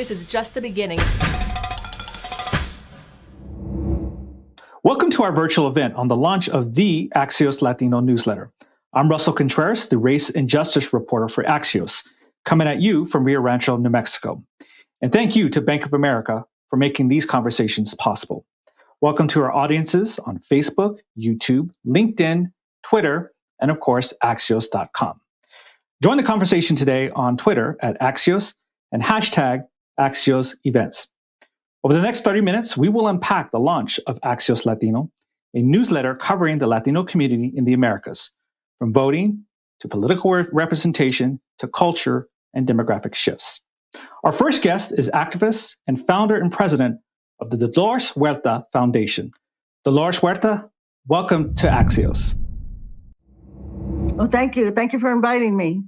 This is just the beginning. Welcome to our virtual event on the launch of the Axios Latino newsletter. I'm Russell Contreras, the race and justice reporter for Axios, coming at you from Rio Rancho, New Mexico. And thank you to Bank of America for making these conversations possible. Welcome to our audiences on Facebook, YouTube, LinkedIn, Twitter, and of course, Axios.com. Join the conversation today on Twitter at Axios and hashtag Axios Events. Over the next 30 minutes, we will unpack the launch of Axios Latino, a newsletter covering the Latino community in the Americas, from voting to political representation to culture and demographic shifts. Our first guest is activist and founder and president of the Dolores Huerta Foundation. Dolores Huerta, welcome to Axios. Well, thank you. Thank you for inviting me.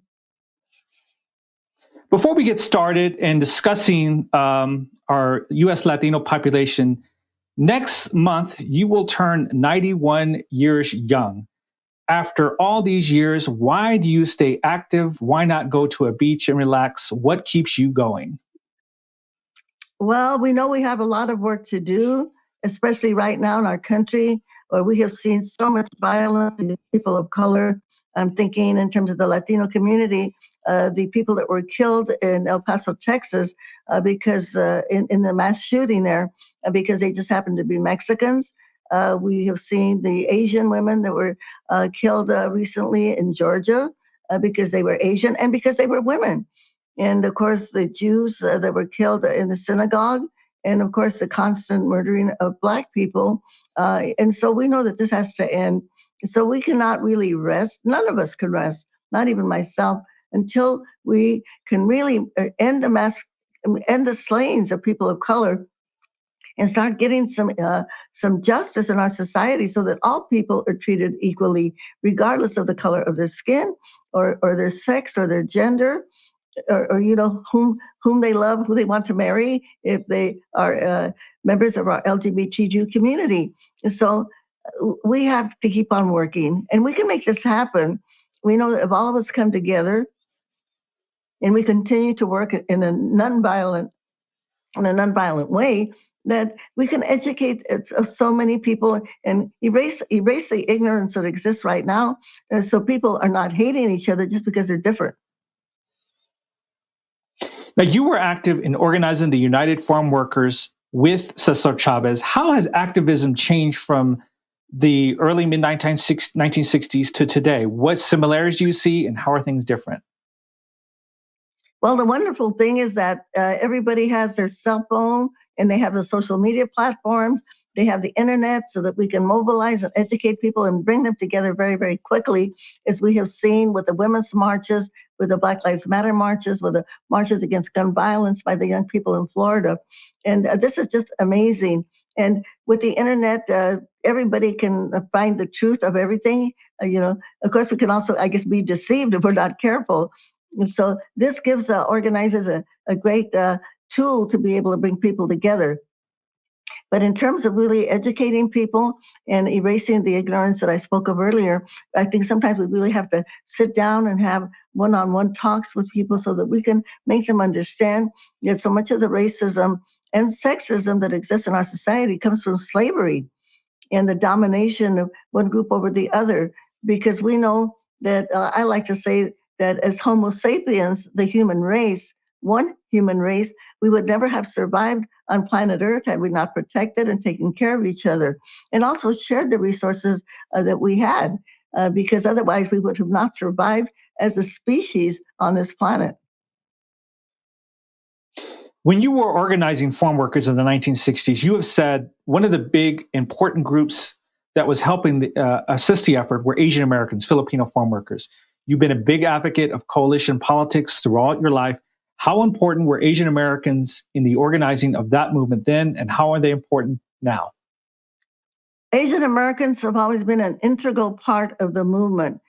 Before we get started in discussing our U.S. Latino population, next month you will turn 91 years young. After all these years, why do you stay active? Why not go to a beach and relax? What keeps you going? Well, we know we have a lot of work to do, especially right now in our country, where we have seen so much violence against people of color. I'm thinking in terms of the Latino community, the people that were killed in El Paso, Texas, because in the mass shooting there, because they just happened to be Mexicans. We have seen the Asian women that were killed recently in Georgia because they were Asian and because they were women. And of course, the Jews that were killed in the synagogue, and of course, the constant murdering of Black people. And so we know that this has to end. So we cannot really rest. None of us can rest, not even myself, until we can really end the slayings of people of color and start getting some justice in our society so that all people are treated equally, regardless of the color of their skin or their sex or their gender. Or you know, whom they love, who they want to marry, if they are members of our LGBTQ community. So we have to keep on working, and we can make this happen. We know that if all of us come together and we continue to work in a nonviolent way, that we can educate so many people and erase the ignorance that exists right now, so people are not hating each other just because they're different. Now, you were active in organizing the United Farm Workers with Cesar Chavez. How has activism changed from the early mid-1960s to today? What similarities do you see, and how are things different? Well, the wonderful thing is that everybody has their cell phone, and they have the social media platforms. They have the internet, so that we can mobilize and educate people and bring them together very, very quickly, as we have seen with the women's marches, with the Black Lives Matter marches, with the marches against gun violence by the young people in Florida. And this is just amazing. And with the internet, everybody can find the truth of everything. Of course, we can also, I guess, be deceived if we're not careful. And so this gives organizers a great tool to be able to bring people together. But in terms of really educating people and erasing the ignorance that I spoke of earlier, I think sometimes we really have to sit down and have one-on-one talks with people so that we can make them understand that so much of the racism and sexism that exists in our society comes from slavery and the domination of one group over the other. Because we know that, I like to say that as Homo sapiens, the human race, one human race, we would never have survived on planet Earth had we not protected and taken care of each other, and also shared the resources that we had, because otherwise we would have not survived as a species on this planet. When you were organizing farm workers in the 1960s, you have said one of the big important groups that was helping assist the effort were Asian Americans, Filipino farm workers. You've been a big advocate of coalition politics throughout your life. How important were Asian Americans in the organizing of that movement then, and how are they important now? Asian Americans have always been an integral part of the movement.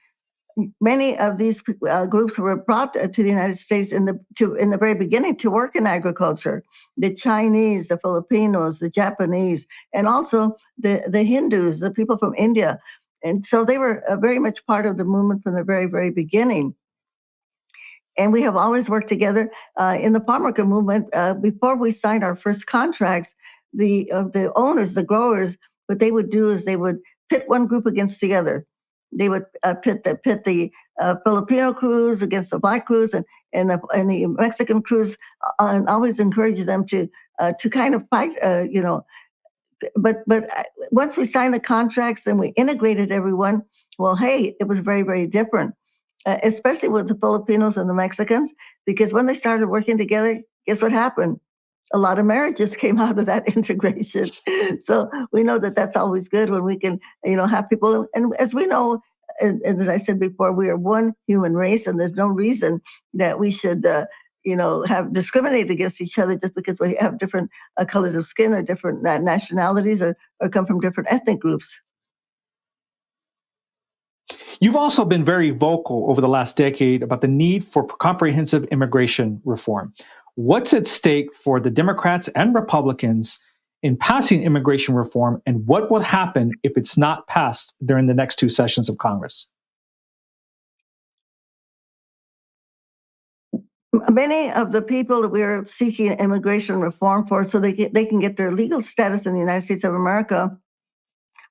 Many of these groups were brought to the United States in the very beginning to work in agriculture. The Chinese, the Filipinos, the Japanese, and also the Hindus, the people from India. And so they were very much part of the movement from the very, very beginning. And we have always worked together in the farm worker movement. Before we signed our first contracts, the owners, the growers, what they would do is they would pit one group against the other. They would pit the Filipino crews against the black crews and the Mexican crews, and always encourage them to kind of fight, But once we signed the contracts and we integrated everyone, well, hey, it was very, very different, especially with the Filipinos and the Mexicans, because when they started working together, guess what happened? A lot of marriages came out of that integration. So we know that that's always good when we can, have people. And as we know, and as I said before, we are one human race, and there's no reason that we should, have discriminated against each other just because we have different colors of skin or different nationalities or come from different ethnic groups. You've also been very vocal over the last decade about the need for comprehensive immigration reform. What's at stake for the Democrats and Republicans in passing immigration reform, and what will happen if it's not passed during the next two sessions of Congress? Many of the people that we are seeking immigration reform for so they can get their legal status in the United States of America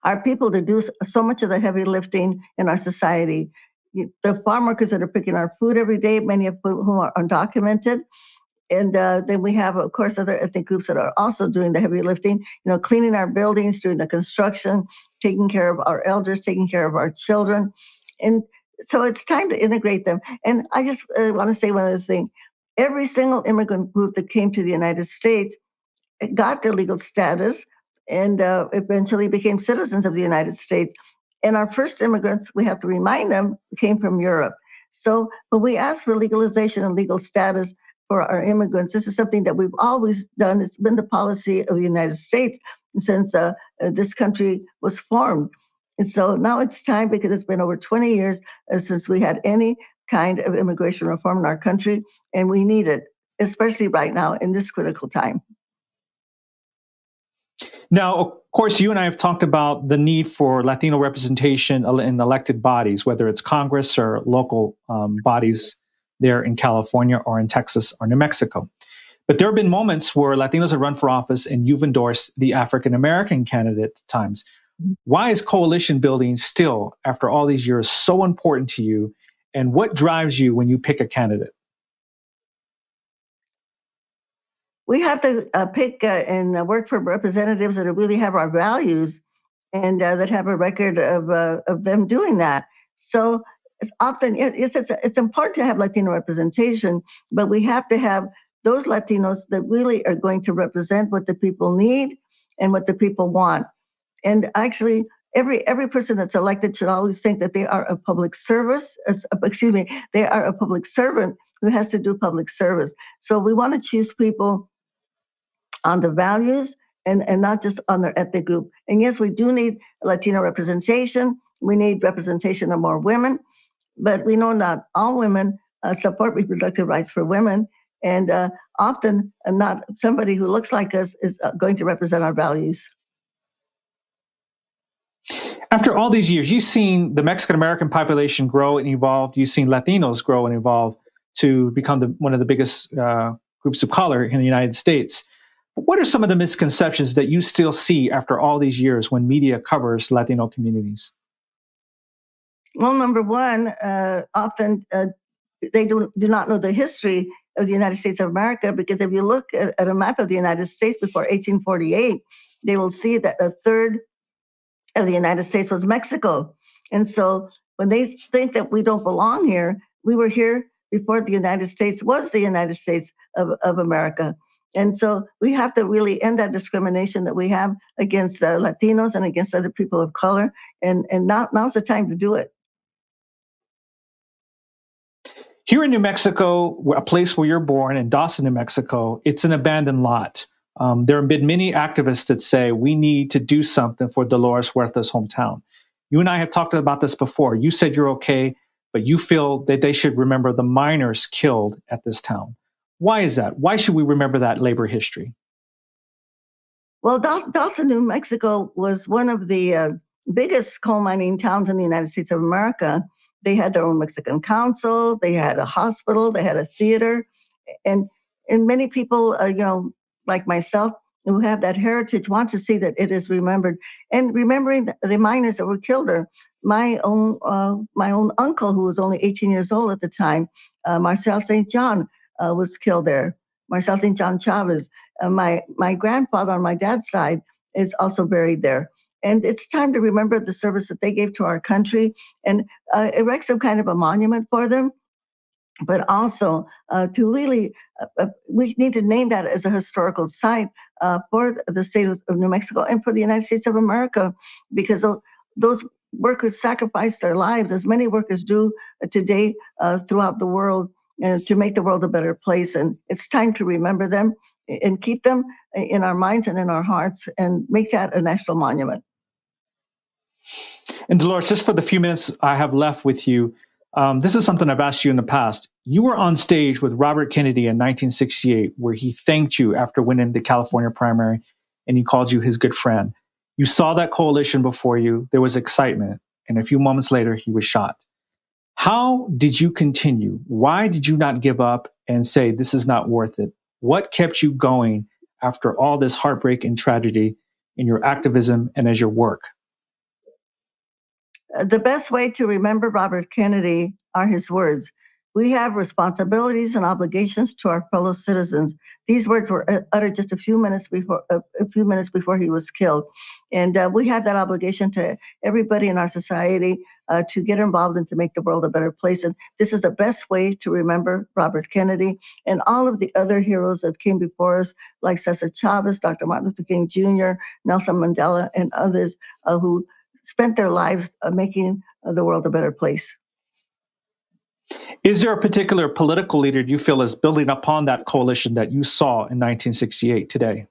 are people that do so much of the heavy lifting in our society. The farm workers that are picking our food every day, many of whom are undocumented. And then we have, of course, other ethnic groups that are also doing the heavy lifting, cleaning our buildings, doing the construction, taking care of our elders, taking care of our children. And so it's time to integrate them. And I just want to say one other thing. Every single immigrant group that came to the United States got their legal status and eventually became citizens of the United States. And our first immigrants, we have to remind them, came from Europe. So when we ask for legalization and legal status for our immigrants, this is something that we've always done. It's been the policy of the United States since this country was formed. And so now it's time, because it's been over 20 years since we had any kind of immigration reform in our country, and we need it, especially right now in this critical time. Now, of course, you and I have talked about the need for Latino representation in elected bodies, whether it's Congress or local bodies there in California or in Texas or New Mexico. But there have been moments where Latinos have run for office and you've endorsed the African-American candidate at times. Why is coalition building still, after all these years, so important to you? And what drives you when you pick a candidate? We have to pick and work for representatives that really have our values and that have a record of them doing that. So it's often it's important to have Latino representation, but we have to have those Latinos that really are going to represent what the people need and what the people want. And actually, every person that's elected should always think that they are a public service. They are a public servant who has to do public service. So we want to choose people on the values and not just on their ethnic group. And yes, we do need Latino representation. We need representation of more women, but we know not all women support reproductive rights for women. And often not somebody who looks like us is going to represent our values. After all these years, you've seen the Mexican-American population grow and evolve. You've seen Latinos grow and evolve to become one of the biggest groups of color in the United States. But what are some of the misconceptions that you still see after all these years when media covers Latino communities? Well, number one, often they do not know the history of the United States of America, because if you look at a map of the United States before 1848, they will see that a third of the United States was Mexico. And so when they think that we don't belong here, we were here before the United States was the United States of America. And so we have to really end that discrimination that we have against Latinos and against other people of color. And now's the time to do it. Here in New Mexico, a place where you're born, in Dawson, New Mexico, it's an abandoned lot. There have been many activists that say we need to do something for Dolores Huerta's hometown. You and I have talked about this before. You said you're okay, but you feel that they should remember the miners killed at this town. Why is that? Why should we remember that labor history? Well, Dawson, New Mexico was one of the biggest coal mining towns in the United States of America. They had their own Mexican council. They had a hospital. They had a theater. And many people, like myself, who have that heritage, want to see that it is remembered. And remembering the miners that were killed there. My own uncle, who was only 18 years old at the time, Marcel St. John, was killed there. Marcel St. John Chavez. My grandfather on my dad's side is also buried there. And it's time to remember the service that they gave to our country and erect some kind of a monument for them. But also to really, we need to name that as a historical site for the state of New Mexico and for the United States of America, because those workers sacrificed their lives, as many workers do today throughout the world, to make the world a better place. And it's time to remember them and keep them in our minds and in our hearts and make that a national monument. And Dolores, just for the few minutes I have left with you, this is something I've asked you in the past. You were on stage with Robert Kennedy in 1968, where he thanked you after winning the California primary, and he called you his good friend. You saw that coalition before you. There was excitement. And a few moments later, he was shot. How did you continue? Why did you not give up and say, this is not worth it? What kept you going after all this heartbreak and tragedy in your activism and as your work? The best way to remember Robert Kennedy are his words. We have responsibilities and obligations to our fellow citizens. These words were uttered just a few minutes before he was killed. And we have that obligation to everybody in our society to get involved and to make the world a better place. And this is the best way to remember Robert Kennedy and all of the other heroes that came before us, like Cesar Chavez, Dr. Martin Luther King Jr., Nelson Mandela, and others who spent their lives making the world a better place. Is there a particular political leader you feel is building upon that coalition that you saw in 1968 today?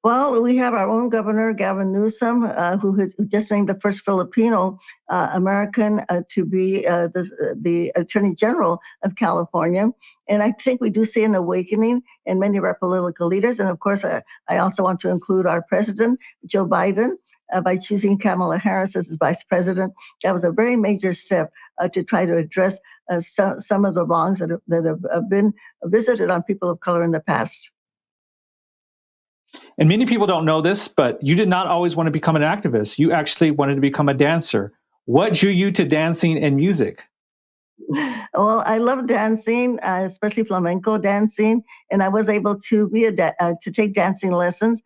Well, we have our own governor, Gavin Newsom, who just named the first Filipino American to be the Attorney General of California. And I think we do see an awakening in many of our political leaders. And of course, I also want to include our president, Joe Biden, by choosing Kamala Harris as his vice president. That was a very major step to try to address some of the wrongs that have been visited on people of color in the past. And many people don't know this, but you did not always want to become an activist. You actually wanted to become a dancer. What drew you to dancing and music? Well, I love dancing, especially flamenco dancing, and I was able to take dancing lessons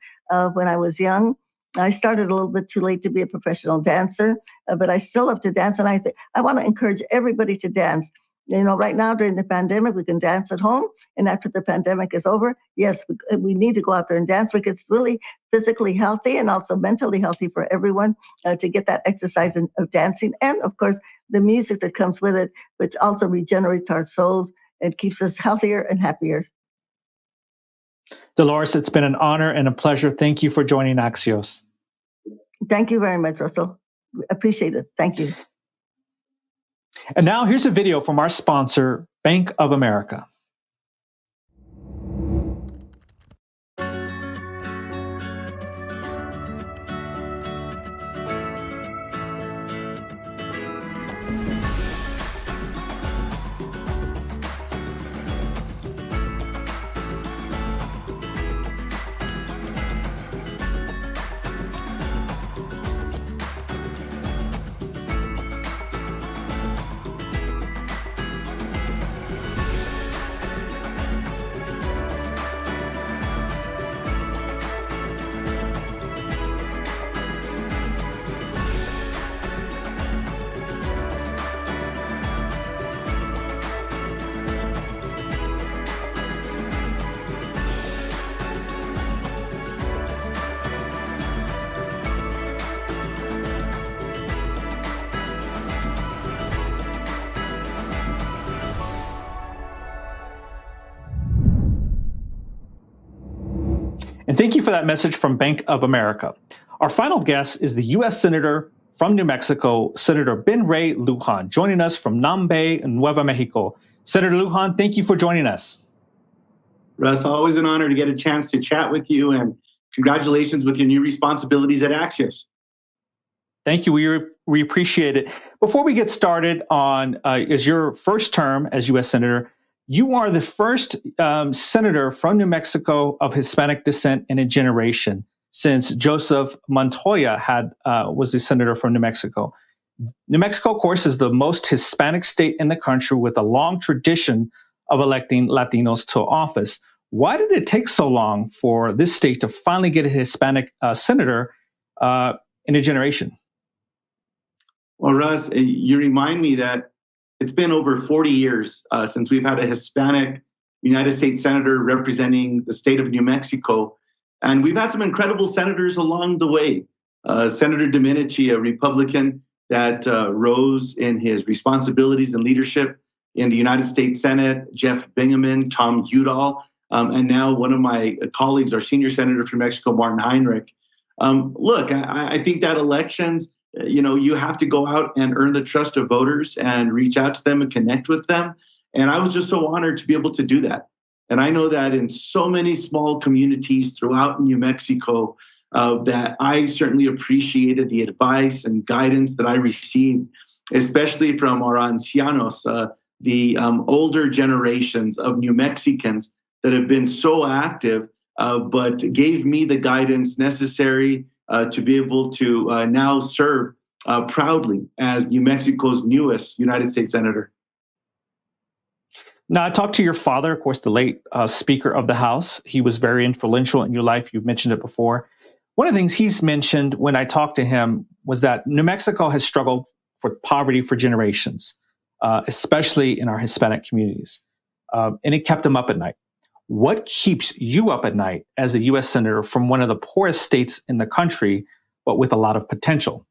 when I was young. I started a little bit too late to be a professional dancer, but I still love to dance, and I want to encourage everybody to dance. You know, right now during the pandemic, we can dance at home, and after the pandemic is over, yes, we need to go out there and dance because it's really physically healthy and also mentally healthy for everyone to get that exercise of dancing, and of course the music that comes with it, which also regenerates our souls and keeps us healthier and happier. Dolores, it's been an honor and a pleasure. Thank you for joining Axios. Thank you very much, Russell. Appreciate it. Thank you. And now here's a video from our sponsor, Bank of America. And thank you for that message from Bank of America. Our final guest is the U.S. Senator from New Mexico, Senator Ray Luján, joining us from Nambe, Nuevo Mexico. Senator Luján, thank you for joining us. Russ, always an honor to get a chance to chat with you, and congratulations with your new responsibilities at Axios. Thank you. We appreciate it. Before we get started on is your first term as U.S. Senator, you are the first senator from New Mexico of Hispanic descent in a generation since Joseph Montoya was the senator from New Mexico. New Mexico, of course, is the most Hispanic state in the country with a long tradition of electing Latinos to office. Why did it take so long for this state to finally get a Hispanic senator in a generation? Well, Russ, you remind me that it's been over 40 years since we've had a Hispanic United States senator representing the state of New Mexico. And we've had some incredible senators along the way. Senator Domenici, a Republican that rose in his responsibilities and leadership in the United States Senate, Jeff Bingaman, Tom Udall, and now one of my colleagues, our senior senator from Mexico, Martin Heinrich. Look, I think that elections, you have to go out and earn the trust of voters and reach out to them and connect with them. And I was just so honored to be able to do that. And I know that in so many small communities throughout New Mexico, that I certainly appreciated the advice and guidance that I received, especially from our ancianos, the older generations of New Mexicans that have been so active, but gave me the guidance necessary to be able to now serve proudly as New Mexico's newest United States Senator. Now, I talked to your father, of course, the late Speaker of the House. He was very influential in your life. You've mentioned it before. One of the things he's mentioned when I talked to him was that New Mexico has struggled with poverty for generations, especially in our Hispanic communities. And it kept him up at night. What keeps you up at night as a U.S. Senator from one of the poorest states in the country, but with a lot of potential?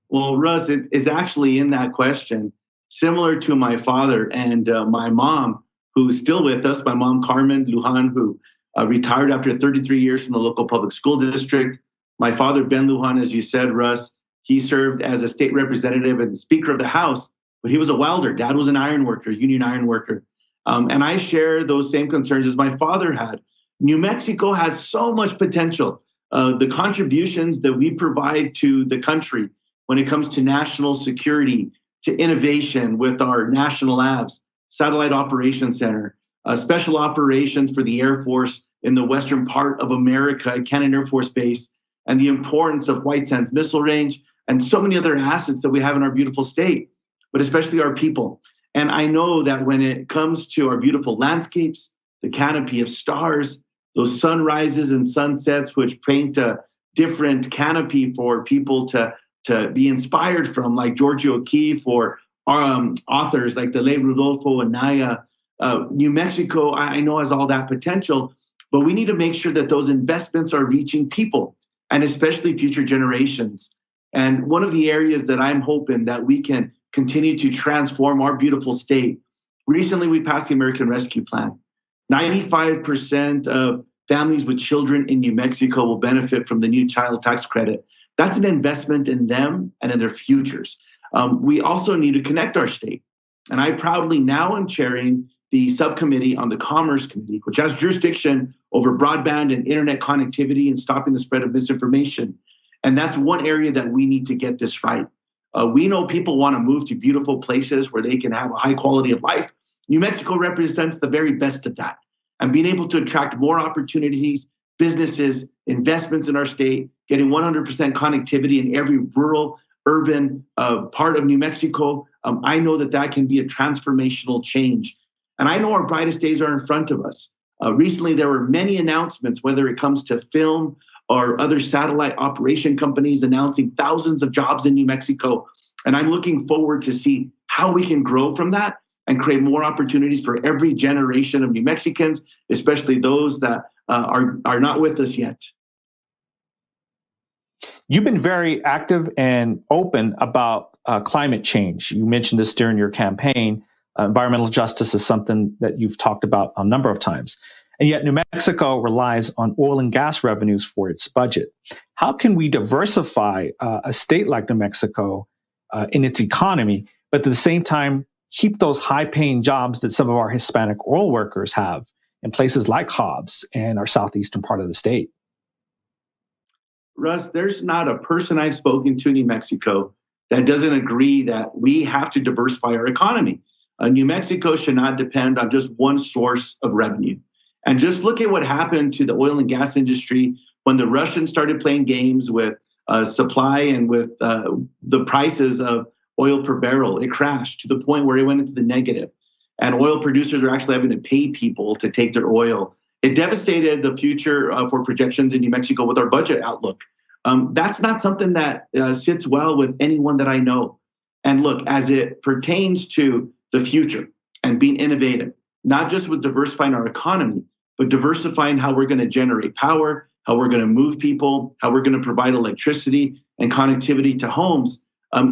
Well, Russ, it's actually in that question, similar to my father and my mom, who's still with us, my mom, Carmen Luján, who retired after 33 years from the local public school district. My father, Ben Luján, as you said, Russ, he served as a state representative and Speaker of the House, but he was a welder. Dad was an iron worker, union iron worker. And I share those same concerns as my father had. New Mexico has so much potential. The contributions that we provide to the country when it comes to national security, to innovation with our national labs, Satellite Operations Center, special operations for the Air Force in the western part of America at Cannon Air Force Base, and the importance of White Sands Missile Range, and so many other assets that we have in our beautiful state, but especially our people. And I know that when it comes to our beautiful landscapes, the canopy of stars, those sunrises and sunsets, which paint a different canopy for people to be inspired from, like Georgia O'Keeffe or authors like Dele Rudolfo and Naya. New Mexico, I know, has all that potential, but we need to make sure that those investments are reaching people and especially future generations. And one of the areas that I'm hoping that we can continue to transform our beautiful state. Recently, we passed the American Rescue Plan. 95% of families with children in New Mexico will benefit from the new child tax credit. That's an investment in them and in their futures. We also need to connect our state. And I proudly now am chairing the subcommittee on the Commerce Committee, which has jurisdiction over broadband and internet connectivity and stopping the spread of misinformation. And that's one area that we need to get this right. We know people want to move to beautiful places where they can have a high quality of life. New Mexico represents the very best of that. And being able to attract more opportunities, businesses, investments in our state, getting 100% connectivity in every rural, urban part of New Mexico, I know that that can be a transformational change. And I know our brightest days are in front of us. Recently, there were many announcements, whether it comes to film or other satellite operation companies announcing thousands of jobs in New Mexico. And I'm looking forward to see how we can grow from that and create more opportunities for every generation of New Mexicans, especially those that are not with us yet. You've been very active and open about climate change. You mentioned this during your campaign. Environmental justice is something that you've talked about a number of times. And yet New Mexico relies on oil and gas revenues for its budget. How can we diversify a state like New Mexico in its economy, but at the same time, keep those high-paying jobs that some of our Hispanic oil workers have in places like Hobbs and our southeastern part of the state? Russ, there's not a person I've spoken to in New Mexico that doesn't agree that we have to diversify our economy. New Mexico should not depend on just one source of revenue. And just look at what happened to the oil and gas industry when the Russians started playing games with supply and with the prices of oil per barrel. It crashed to the point where it went into the negative. And oil producers are actually having to pay people to take their oil. It devastated the future for projections in New Mexico with our budget outlook. That's not something that sits well with anyone that I know. And look, as it pertains to the future and being innovative, not just with diversifying our economy, but diversifying how we're going to generate power, how we're going to move people, how we're going to provide electricity and connectivity to homes.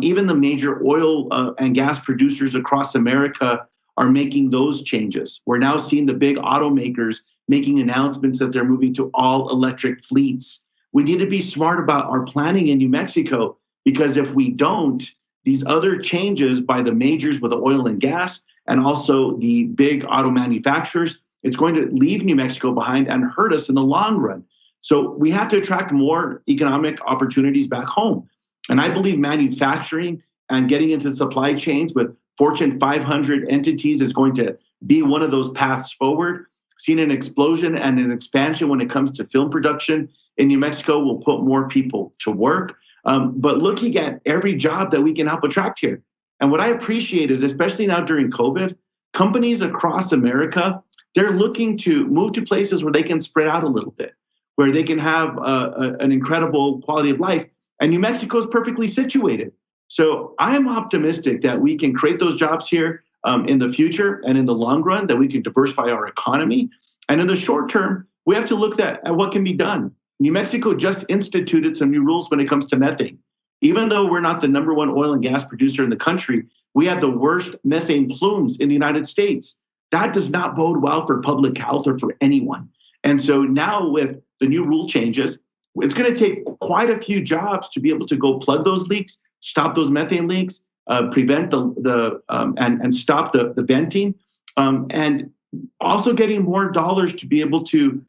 Even the major oil and gas producers across America are making those changes. We're now seeing the big automakers making announcements that they're moving to all electric fleets. We need to be smart about our planning in New Mexico, because if we don't, these other changes by the majors with the oil and gas and also the big auto manufacturers, it's going to leave New Mexico behind and hurt us in the long run. So we have to attract more economic opportunities back home. And I believe manufacturing and getting into supply chains with Fortune 500 entities is going to be one of those paths forward. Seeing an explosion and an expansion when it comes to film production in New Mexico will put more people to work. But looking at every job that we can help attract here. And what I appreciate is, especially now during COVID, companies across America, they're looking to move to places where they can spread out a little bit, where they can have an incredible quality of life. And New Mexico is perfectly situated. So I'm optimistic that we can create those jobs here in the future and in the long run, that we can diversify our economy. And in the short term, we have to look at what can be done. New Mexico just instituted some new rules when it comes to methane. Even though we're not the number one oil and gas producer in the country, we have the worst methane plumes in the United States. That does not bode well for public health or for anyone. And so now with the new rule changes, it's going to take quite a few jobs to be able to go plug those leaks, stop those methane leaks, prevent and stop the venting, and also getting more dollars to be able to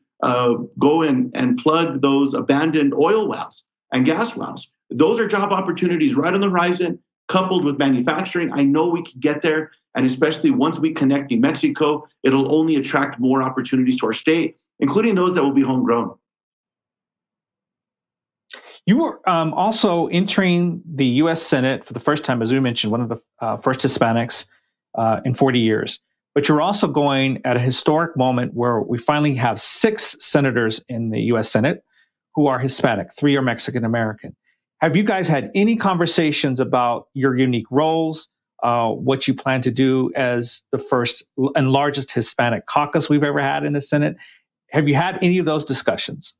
go and plug those abandoned oil wells and gas wells. Those are job opportunities right on the horizon, coupled with manufacturing. I know we can get there. And especially once we connect New Mexico, it'll only attract more opportunities to our state, including those that will be homegrown. You were also entering the U.S. Senate for the first time, as we mentioned, one of the first Hispanics in 40 years. But you're also going at a historic moment where we finally have 6 senators in the U.S. Senate who are Hispanic, 3 are Mexican American. Have you guys had any conversations about your unique roles, what you plan to do as the first and largest Hispanic caucus we've ever had in the Senate? Have you had any of those discussions?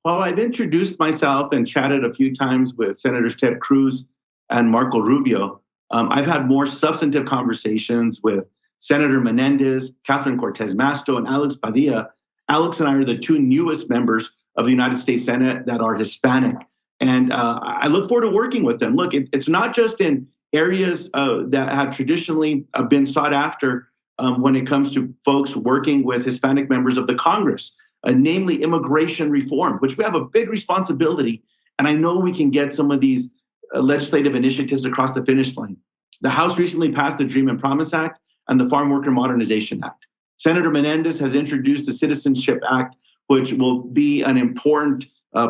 Well, I've introduced myself and chatted a few times with Senators Ted Cruz and Marco Rubio. I've had more substantive conversations with Senator Menendez, Catherine Cortez Masto, and Alex Padilla. Alex and I are the 2 newest members of the United States Senate that are Hispanic. And I look forward to working with them. Look, it's not just in areas that have traditionally been sought after when it comes to folks working with Hispanic members of the Congress, namely immigration reform, which we have a big responsibility. And I know we can get some of these legislative initiatives across the finish line. The House recently passed the Dream and Promise Act and the Farm Worker Modernization Act. Senator Menendez has introduced the Citizenship Act, which will be an important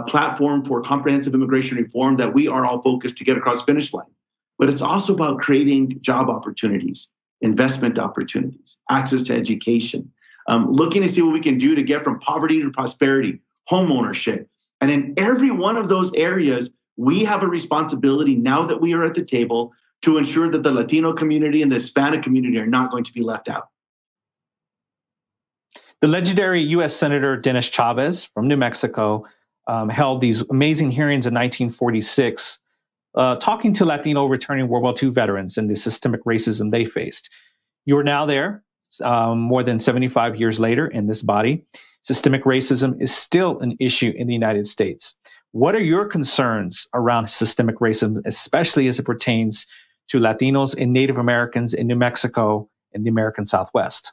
platform for comprehensive immigration reform that we are all focused to get across the finish line. But it's also about creating job opportunities, investment opportunities, access to education, looking to see what we can do to get from poverty to prosperity, home ownership. And in every one of those areas, we have a responsibility now that we are at the table to ensure that the Latino community and the Hispanic community are not going to be left out. The legendary U.S. Senator Dennis Chavez from New Mexico held these amazing hearings in 1946, talking to Latino returning World War II veterans and the systemic racism they faced. You are now there, more than 75 years later in this body. Systemic racism is still an issue in the United States. What are your concerns around systemic racism, especially as it pertains to Latinos and Native Americans in New Mexico and the American Southwest?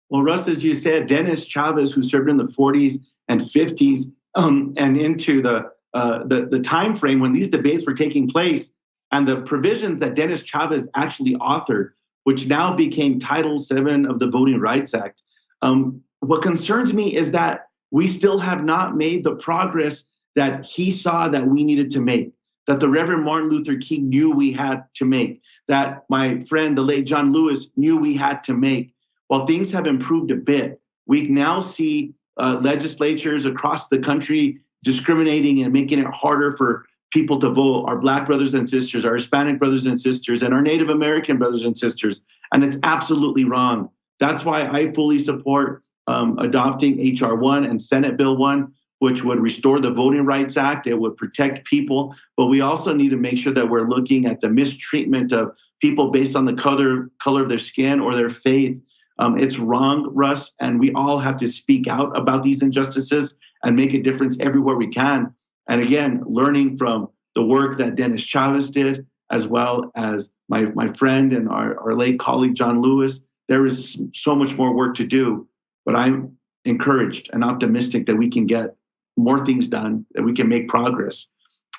Well, Russ, as you said, Dennis Chavez, who served in the 40s and 50s, and into the time frame when these debates were taking place, and the provisions that Dennis Chavez actually authored, which now became Title VII of the Voting Rights Act. What concerns me is that we still have not made the progress that he saw that we needed to make, that the Reverend Martin Luther King knew we had to make, that my friend, the late John Lewis, knew we had to make. While things have improved a bit, we now see legislatures across the country discriminating and making it harder for people to vote, our Black brothers and sisters, our Hispanic brothers and sisters, and our Native American brothers and sisters. And it's absolutely wrong. That's why I fully support adopting H.R. 1 and Senate Bill 1, which would restore the Voting Rights Act. It would protect people. But we also need to make sure that we're looking at the mistreatment of people based on the color of their skin or their faith. It's wrong, Russ, and we all have to speak out about these injustices and make a difference everywhere we can. And again, learning from the work that Dennis Chavez did, as well as my friend and our late colleague, John Lewis, there is so much more work to do. But I'm encouraged and optimistic that we can get more things done, that we can make progress,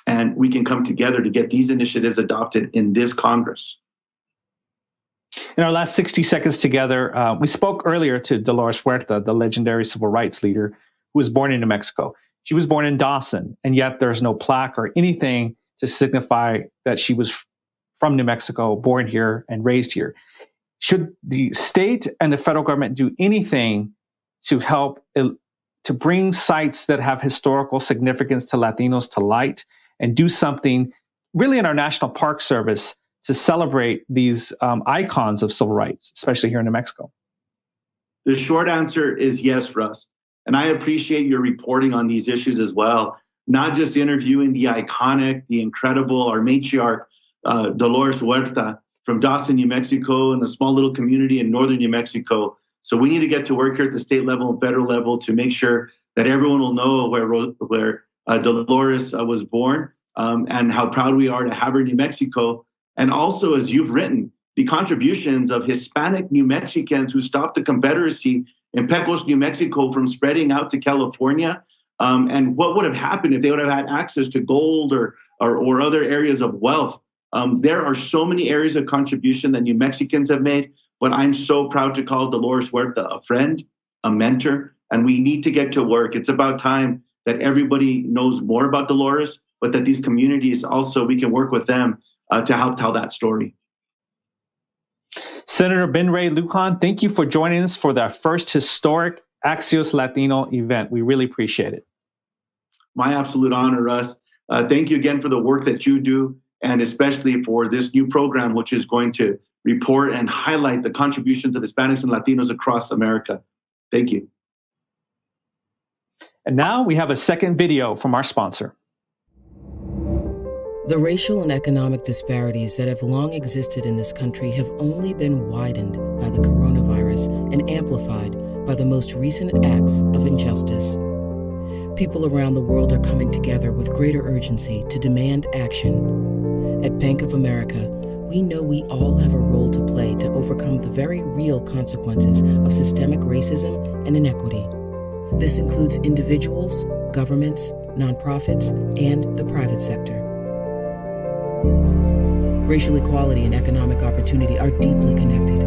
and we can come together to get these initiatives adopted in this Congress. In our last 60 seconds together, we spoke earlier to Dolores Huerta, the legendary civil rights leader who was born in New Mexico. She was born in Dawson, and yet there's no plaque or anything to signify that she was from New Mexico, born here and raised here. Should the state and the federal government do anything to help to bring sites that have historical significance to Latinos to light, and do something really in our National Park Service to celebrate these icons of civil rights, especially here in New Mexico? The short answer is yes, Russ. And I appreciate your reporting on these issues as well, not just interviewing the iconic, the incredible, our matriarch, Dolores Huerta from Dawson, New Mexico, in a small little community in northern New Mexico. So we need to get to work here at the state level and federal level to make sure that everyone will know where Dolores was born, and how proud we are to have her in New Mexico. And also, as you've written, the contributions of Hispanic New Mexicans who stopped the Confederacy in Pecos, New Mexico from spreading out to California. And what would have happened if they would have had access to gold or other areas of wealth? There are so many areas of contribution that New Mexicans have made, but I'm so proud to call Dolores Huerta a friend, a mentor, and we need to get to work. It's about time that everybody knows more about Dolores, but that these communities also, we can work with them to help tell that story. Senator Ben Ray Luján, thank you for joining us for that first historic Axios Latino event. We really appreciate it. My absolute honor, Russ. Thank you again for the work that you do, and especially for this new program, which is going to report and highlight the contributions of Hispanics and Latinos across America. Thank you. And now we have a second video from our sponsor. The racial and economic disparities that have long existed in this country have only been widened by the coronavirus and amplified by the most recent acts of injustice. People around the world are coming together with greater urgency to demand action. At Bank of America, we know we all have a role to play to overcome the very real consequences of systemic racism and inequity. This includes individuals, governments, nonprofits, and the private sector. Racial equality and economic opportunity are deeply connected.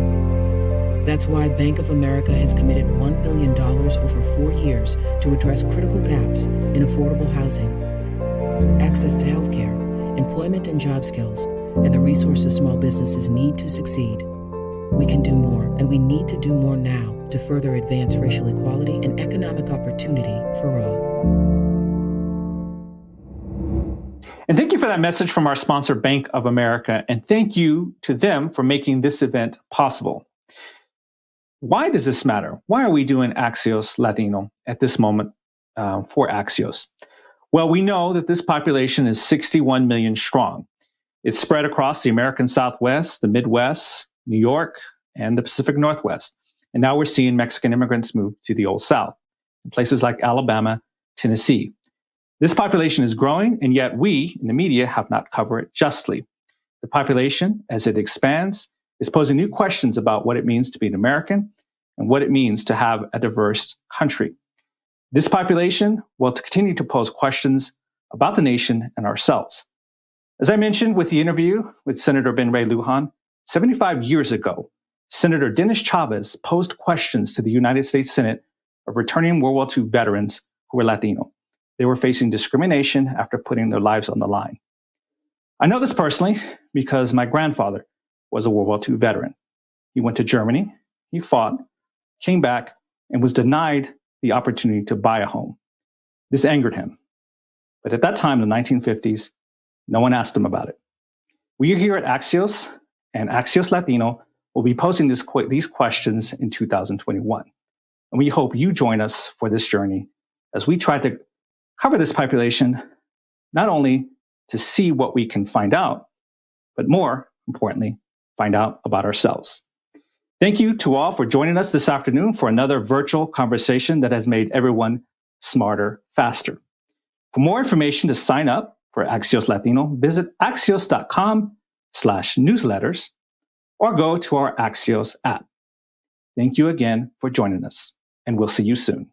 That's why Bank of America has committed $1 billion over 4 years to address critical gaps in affordable housing, access to healthcare, employment and job skills, and the resources small businesses need to succeed. We can do more, and we need to do more now to further advance racial equality and economic opportunity for all. And thank you for that message from our sponsor, Bank of America, and thank you to them for making this event possible. Why does this matter? Why are we doing Axios Latino at this moment for Axios? Well, we know that this population is 61 million strong. It's spread across the American Southwest, the Midwest, New York, and the Pacific Northwest. And now we're seeing Mexican immigrants move to the Old South, in places like Alabama, Tennessee. This population is growing, and yet we, in the media, have not covered it justly. The population, as it expands, is posing new questions about what it means to be an American and what it means to have a diverse country. This population will continue to pose questions about the nation and ourselves. As I mentioned with the interview with Senator Ben Ray Luján, 75 years ago, Senator Dennis Chavez posed questions to the United States Senate of returning World War II veterans who were Latino. They were facing discrimination after putting their lives on the line. I know this personally because my grandfather was a World War II veteran. He went to Germany, he fought, came back, and was denied the opportunity to buy a home. This angered him. But at that time, in the 1950s, no one asked him about it. We are here at Axios, and Axios Latino will be posting these questions in 2021. And we hope you join us for this journey as we try to cover this population, not only to see what we can find out, but more importantly, find out about ourselves. Thank you to all for joining us this afternoon for another virtual conversation that has made everyone smarter, faster. For more information to sign up for Axios Latino, visit axios.com/newsletters or go to our Axios app. Thank you again for joining us, and we'll see you soon.